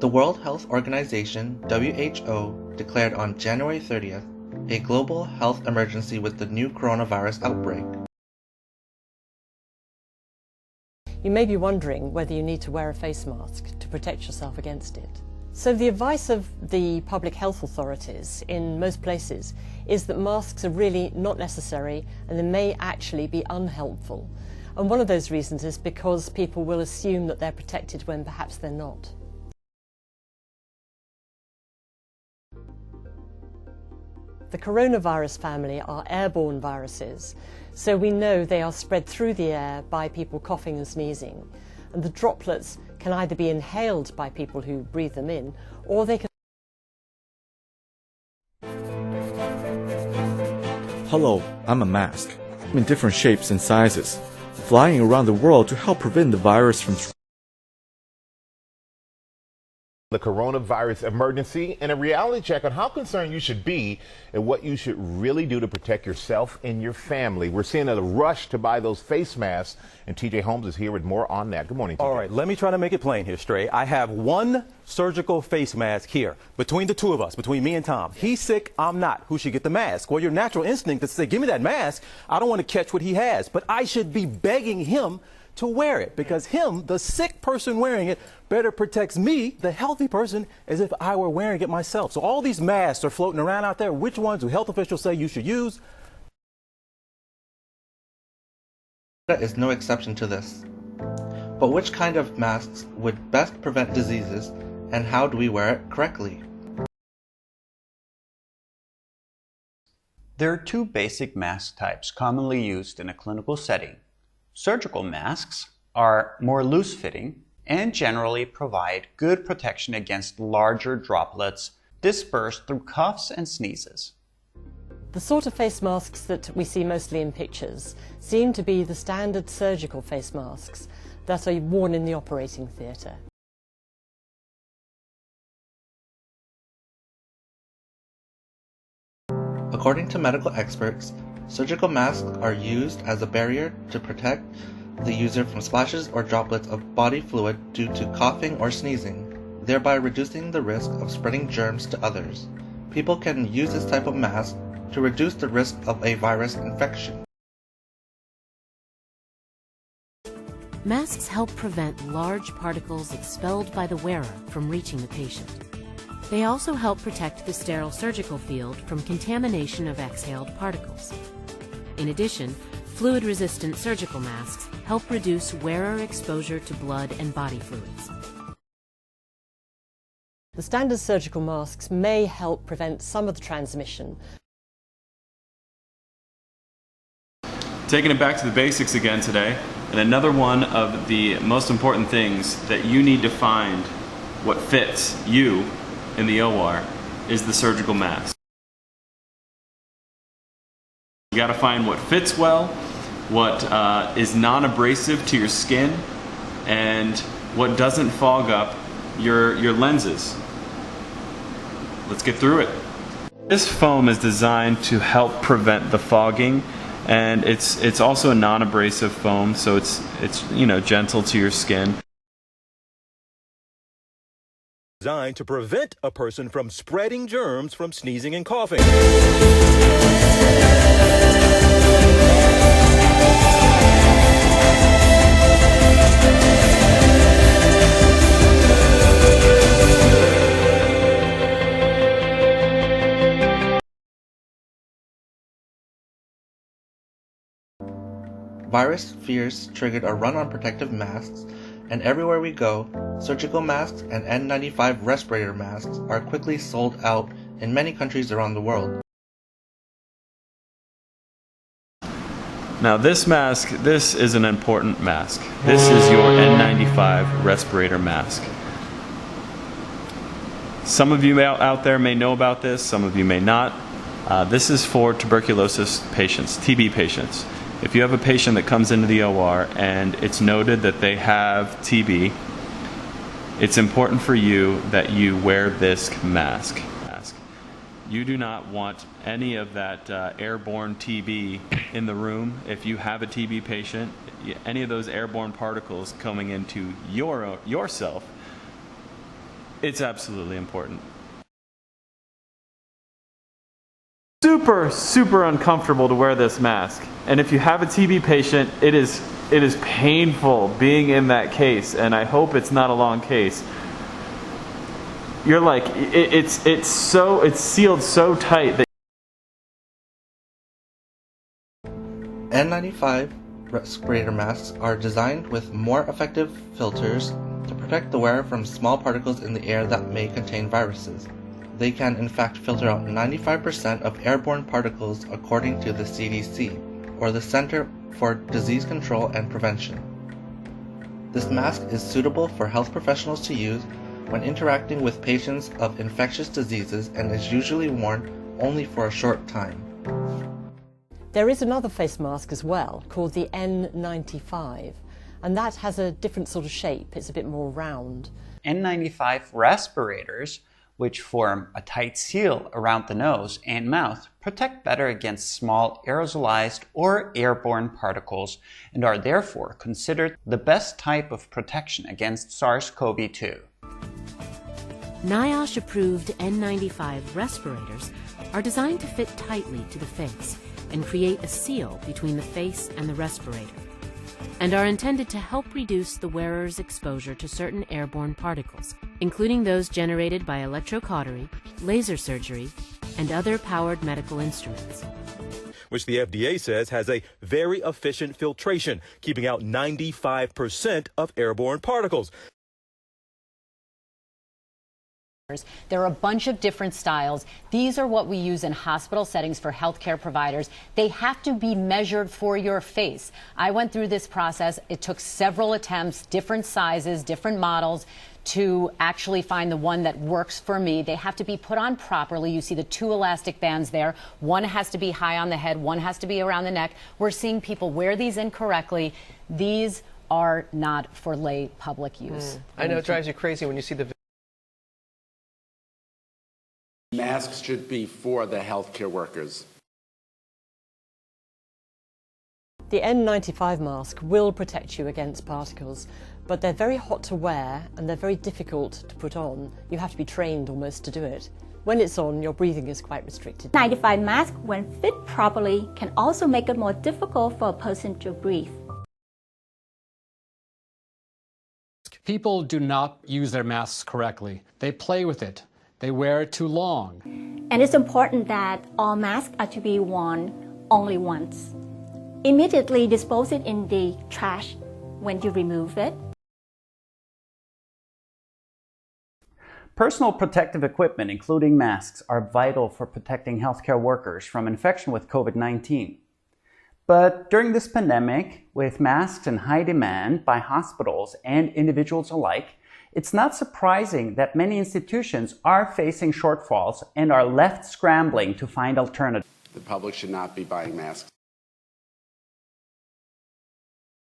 The World Health Organization, WHO, declared on January 30th a global health emergency with the new coronavirus outbreak. You may be wondering whether you need to wear a face mask to protect yourself against it. So the advice of the public health authorities in most places is that masks are really not necessary and they may actually be unhelpful. And one of those reasons is because people will assume that they're protected when perhaps they're not. The coronavirus family are airborne viruses, so we know they are spread through the air by people coughing and sneezing. And the droplets can either be inhaled by people who breathe them in, or they can... Hello, I'm a mask. I'm in different shapes and sizes, flying around the world to help prevent the virus from the coronavirus emergency and a reality check on how concerned you should be and what you should really do to protect yourself and your family. We're seeing a rush to buy those face masks, and TJ Holmes is here with more on that. Good morning, TJ. All right, let me try to make it plain here, Stray. I have one surgical face mask here between the two of us, between me and Tom. He's sick, I'm not. Who should get the mask? Well, your natural instinct is to say, give me that mask. I don't want to catch what he has, but I should be begging him to wear it, because him, the sick person wearing it, better protects me, the healthy person, as if I were wearing it myself. So all these masks are floating around out there. Which ones do health officials say you should use? Is no exception to this. But which kind of masks would best prevent diseases, and how do we wear it correctly? There are two basic mask types commonly used in a clinical setting. Surgical masks are more loose-fitting and generally provide good protection against larger droplets dispersed through coughs and sneezes. The sort of face masks that we see mostly in pictures seem to be the standard surgical face masks that are worn in the operating theatre. According to medical experts, surgical masks are used as a barrier to protect the user from splashes or droplets of body fluid due to coughing or sneezing, thereby reducing the risk of spreading germs to others. People can use this type of mask to reduce the risk of a virus infection. Masks help prevent large particles expelled by the wearer from reaching the patient. They also help protect the sterile surgical field from contamination of exhaled particles. In addition, fluid-resistant surgical masks help reduce wearer exposure to blood and body fluids. The standard surgical masks may help prevent some of the transmission. Taking it back to the basics again today, and another one of the most important things that you need to find what fits you in the OR is the surgical mask. You got to find what fits well, what is non-abrasive to your skin, and what doesn't fog up your lenses. Let's get through it. This foam is designed to help prevent the fogging, and it's also a non-abrasive foam, so it's gentle to your skin. Designed to prevent a person from spreading germs from sneezing and coughing. Virus fears triggered a run on protective masks, and everywhere we go, surgical masks and N95 respirator masks are quickly sold out in many countries around the world. Now this mask, this is an important mask. This is your N95 Respirator Mask. Some of you out there may know about this, some of you may not. This is for tuberculosis patients, TB patients. If you have a patient that comes into the OR and it's noted that they have TB, it's important for you that you wear this mask. You do not want any of that airborne TB in the room. If you have a TB patient, any of those airborne particles coming into yourself It's absolutely important. Super uncomfortable to wear this mask. And if you have a TB patient, it is painful being in that case, and I hope it's not a long case. You're like, it's sealed so tight that N95 Respirator masks are designed with more effective filters to protect the wearer from small particles in the air that may contain viruses. They can in fact filter out 95% of airborne particles according to the CDC, or the Center for Disease Control and Prevention. This mask is suitable for health professionals to use when interacting with patients of infectious diseases and is usually worn only for a short time. There is another face mask as well, called the N95, and that has a different sort of shape. It's a bit more round. N95 respirators, which form a tight seal around the nose and mouth, protect better against small aerosolized or airborne particles and are therefore considered the best type of protection against SARS-CoV-2. NIOSH-approved N95 respirators are designed to fit tightly to the face and create a seal between the face and the respirator, and are intended to help reduce the wearer's exposure to certain airborne particles, including those generated by electrocautery, laser surgery, and other powered medical instruments. Which the FDA says has a very efficient filtration, keeping out 95% of airborne particles. There are a bunch of different styles. These are what we use in hospital settings for healthcare providers. They have to be measured for your face. I went through this process. It took several attempts, different sizes, different models, to actually find the one that works for me. They have to be put on properly. You see the two elastic bands there. One has to be high on the head, one has to be around the neck. We're seeing people wear these incorrectly. These are not for lay public use. I know it drives you crazy when you see the Masks should be for the healthcare workers. The N95 mask will protect you against particles, but they're very hot to wear and they're very difficult to put on. You have to be trained almost to do it. When it's on, your breathing is quite restricted. 95 mask, when fit properly, can also make it more difficult for a person to breathe. People do not use their masks correctly. They play with it. They wear it too long. And it's important that all masks are to be worn only once. Immediately dispose it in the trash when you remove it. Personal protective equipment, including masks, are vital for protecting healthcare workers from infection with COVID-19. But during this pandemic, with masks in high demand by hospitals and individuals alike, it's not surprising that many institutions are facing shortfalls and are left scrambling to find alternatives. The public should not be buying masks.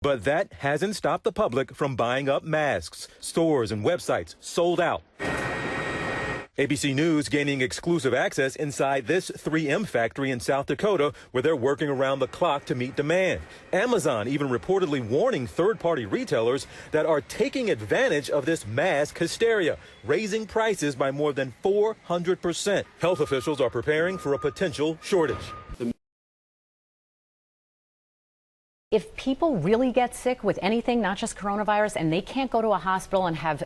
But that hasn't stopped the public from buying up masks. Stores and websites sold out. ABC News gaining exclusive access inside this 3M factory in South Dakota, where they're working around the clock to meet demand. Amazon even reportedly warning third-party retailers that are taking advantage of this mask hysteria, raising prices by more than 400%. Health officials are preparing for a potential shortage. If people really get sick with anything, not just coronavirus, and they can't go to a hospital and have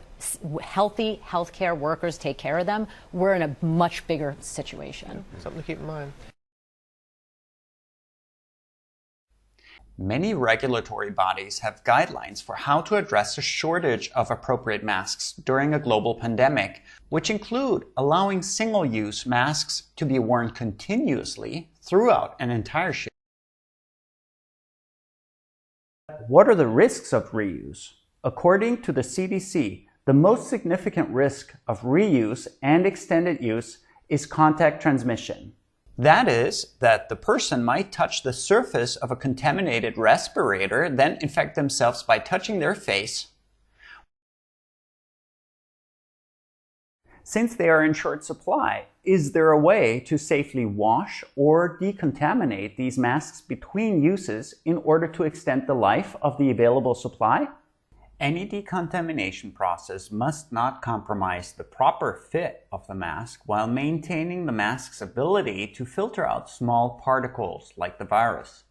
healthy healthcare workers take care of them, we're in a much bigger situation. Something to keep in mind. Many regulatory bodies have guidelines for how to address a shortage of appropriate masks during a global pandemic, which include allowing single-use masks to be worn continuously throughout an entire shift. What are the risks of reuse? According to the CDC, the most significant risk of reuse and extended use is contact transmission. That is, that the person might touch the surface of a contaminated respirator, then infect themselves by touching their face. Since they are in short supply, is there a way to safely wash or decontaminate these masks between uses in order to extend the life of the available supply? Any decontamination process must not compromise the proper fit of the mask while maintaining the mask's ability to filter out small particles like the virus.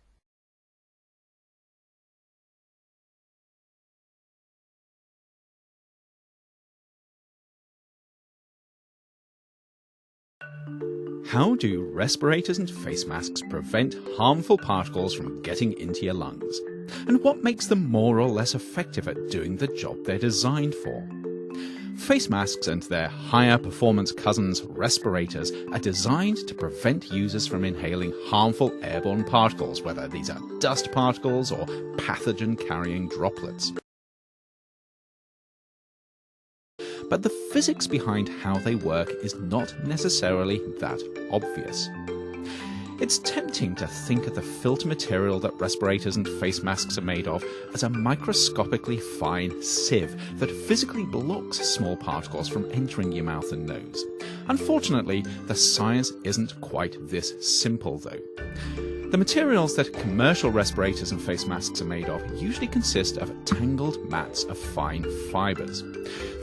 How do respirators and face masks prevent harmful particles from getting into your lungs? And what makes them more or less effective at doing the job they're designed for? Face masks and their higher performance cousins, respirators, are designed to prevent users from inhaling harmful airborne particles, whether these are dust particles or pathogen-carrying droplets. But the physics behind how they work is not necessarily that obvious. It's tempting to think of the filter material that respirators and face masks are made of as a microscopically fine sieve that physically blocks small particles from entering your mouth and nose. Unfortunately, the science isn't quite this simple though. The materials that commercial respirators and face masks are made of usually consist of tangled mats of fine fibres.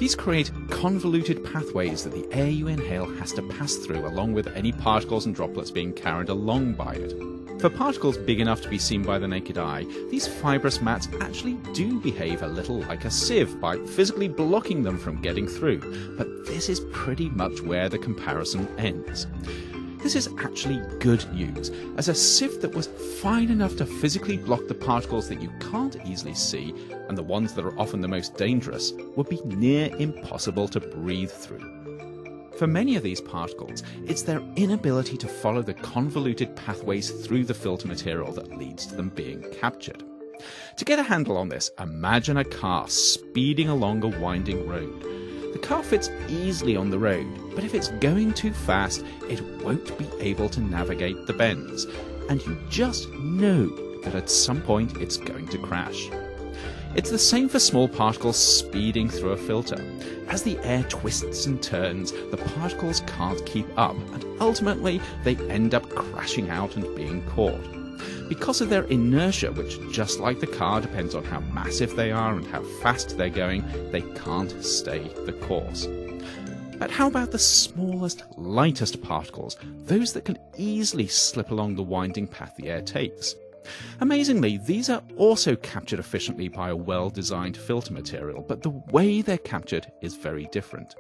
These create convoluted pathways that the air you inhale has to pass through, along with any particles and droplets being carried along by it. For particles big enough to be seen by the naked eye, these fibrous mats actually do behave a little like a sieve by physically blocking them from getting through, but this is pretty much where the comparison ends. This is actually good news, as a sieve that was fine enough to physically block the particles that you can't easily see, and the ones that are often the most dangerous, would be near impossible to breathe through. For many of these particles, it's their inability to follow the convoluted pathways through the filter material that leads to them being captured. To get a handle on this, imagine a car speeding along a winding road. The car fits easily on the road, but if it's going too fast, it won't be able to navigate the bends, and you just know that at some point it's going to crash. It's the same for small particles speeding through a filter. As the air twists and turns, the particles can't keep up, and ultimately they end up crashing out and being caught. Because of their inertia, which, just like the car, depends on how massive they are and how fast they're going, they can't stay the course. But how about the smallest, lightest particles, those that can easily slip along the winding path the air takes? Amazingly, these are also captured efficiently by a well-designed filter material, but the way they're captured is very different.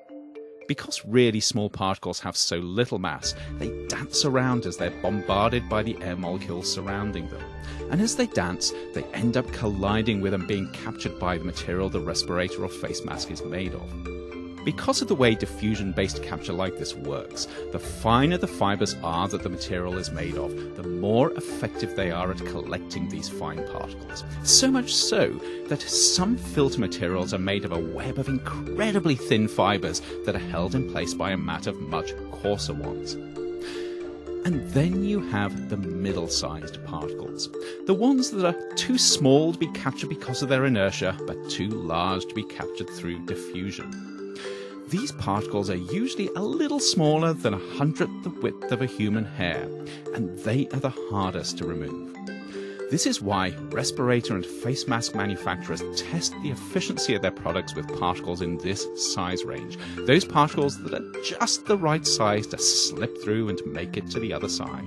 Because really small particles have so little mass, they dance around as they're bombarded by the air molecules surrounding them. And as they dance, they end up colliding with and being captured by the material the respirator or face mask is made of. Because of the way diffusion-based capture like this works, the finer the fibres are that the material is made of, the more effective they are at collecting these fine particles. So much so that some filter materials are made of a web of incredibly thin fibres that are held in place by a mat of much coarser ones. And then you have the middle-sized particles, the ones that are too small to be captured because of their inertia, but too large to be captured through diffusion. These particles are usually a little smaller than 1/100th the width of a human hair, and they are the hardest to remove. This is why respirator and face mask manufacturers test the efficiency of their products with particles in this size range, those particles that are just the right size to slip through and make it to the other side.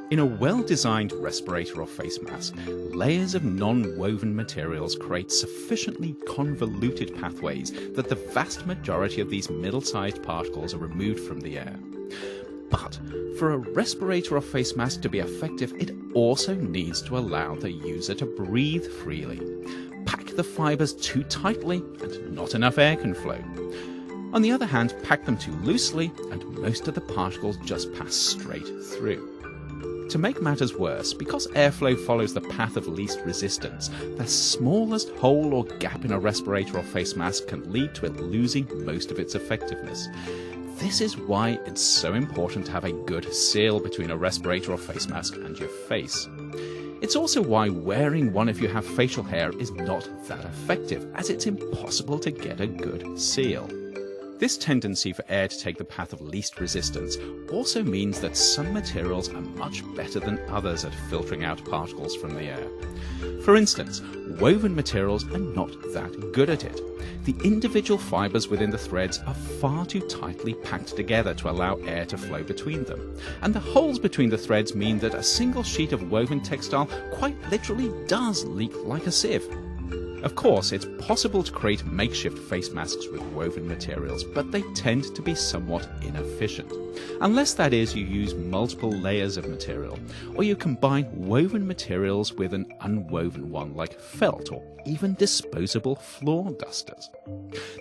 In a well-designed respirator or face mask, layers of non-woven materials create sufficiently convoluted pathways that the vast majority of these middle-sized particles are removed from the air. But for a respirator or face mask to be effective, it also needs to allow the user to breathe freely. Pack the fibres too tightly and not enough air can flow. On the other hand, pack them too loosely and most of the particles just pass straight through. To make matters worse, because airflow follows the path of least resistance, the smallest hole or gap in a respirator or face mask can lead to it losing most of its effectiveness. This is why it's so important to have a good seal between a respirator or face mask and your face. It's also why wearing one if you have facial hair is not that effective, as it's impossible to get a good seal. This tendency for air to take the path of least resistance also means that some materials are much better than others at filtering out particles from the air. For instance, woven materials are not that good at it. The individual fibers within the threads are far too tightly packed together to allow air to flow between them. And the holes between the threads mean that a single sheet of woven textile quite literally does leak like a sieve. Of course, it's possible to create makeshift face masks with woven materials, but they tend to be somewhat inefficient. Unless that is, you use multiple layers of material, or you combine woven materials with an unwoven one like felt or even disposable floor dusters.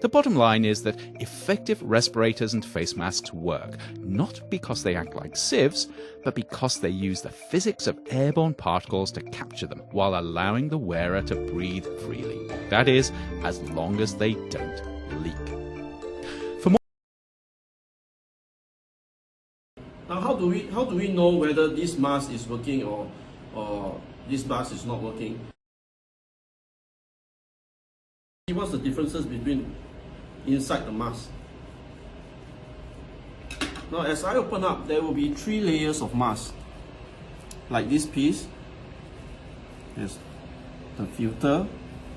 The bottom line is that effective respirators and face masks work, not because they act like sieves, but because they use the physics of airborne particles to capture them while allowing the wearer to breathe freely. That is, as long as they don't leak. Now, how do we know whether this mask is working or this mask is not working? What's the differences between inside the mask? Now, as I open up, there will be 3 layers of mask. Like this piece, there's the filter,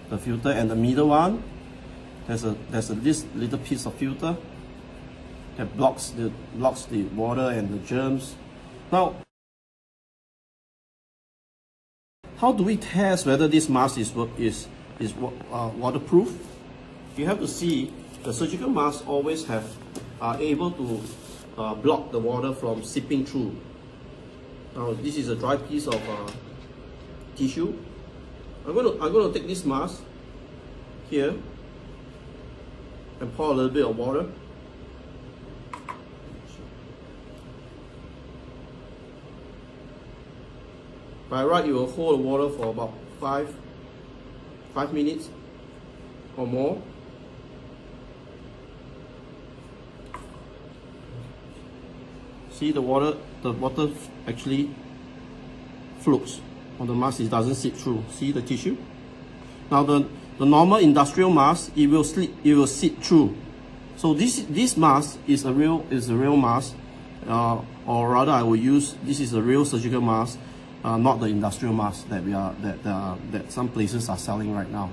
and the middle one. There's this little piece of filter that blocks the water and the germs. Now, how do we test whether this mask is waterproof? You have to see the surgical masks always are able to block the water from seeping through. Now, this is a dry piece of tissue. I'm going to take this mask here and pour a little bit of water. By right, you will hold the water for about 5 minutes or more. See, the water actually floats on the mask. It doesn't seep through. See the tissue? Now the normal industrial mask, it will seep through. So this mask is a real mask, or rather I will use, this is a real surgical mask, not the industrial mask that some places are selling right now.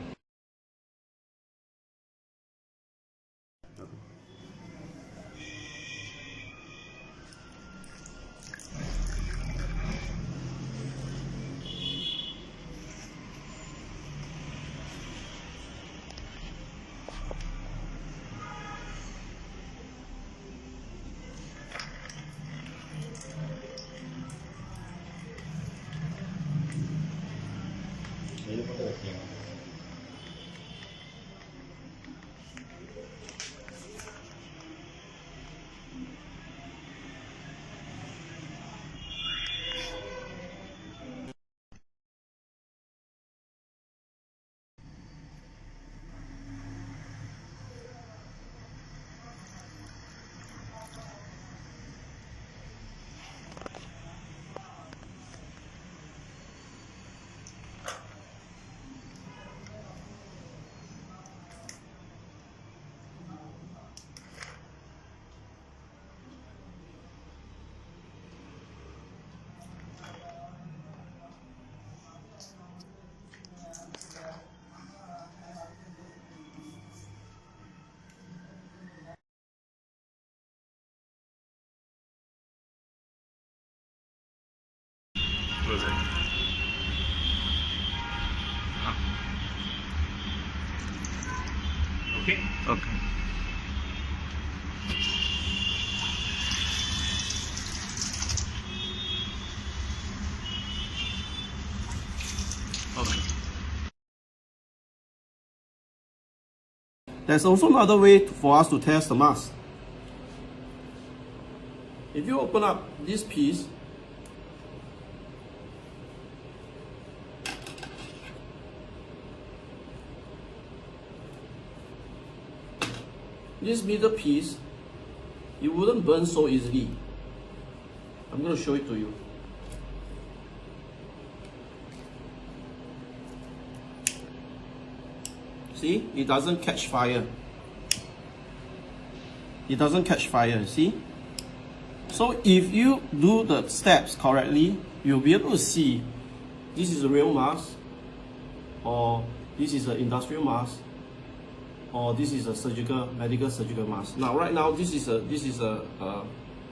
Was it? Okay. Okay. Okay. There's also another way for us to test the mask. If you open up this piece, this middle piece, it wouldn't burn so easily. I'm going to show it to you. See, it doesn't catch fire. it doesn't catch fire, see? So if you do the steps correctly, you'll be able to see this is a real mask, or this is an industrial mask, or this is a medical surgical mask. Now, right now, this is a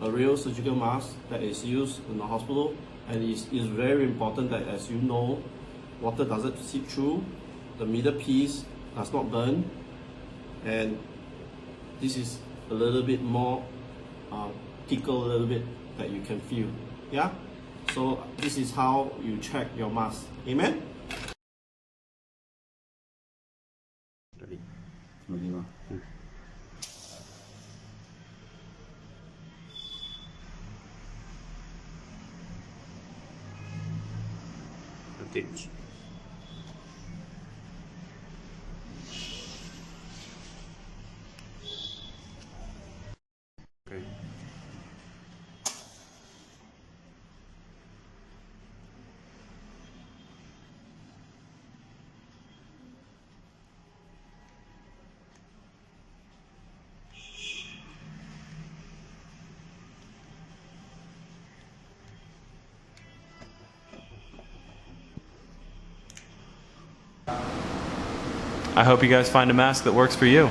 real surgical mask that is used in the hospital, and it's very important that, as you know, water doesn't seep through, the middle piece does not burn, and this is a little bit more tickle a little bit that you can feel. Yeah? So this is how you check your mask. Amen? Ready? Okay. I hope you guys find a mask that works for you.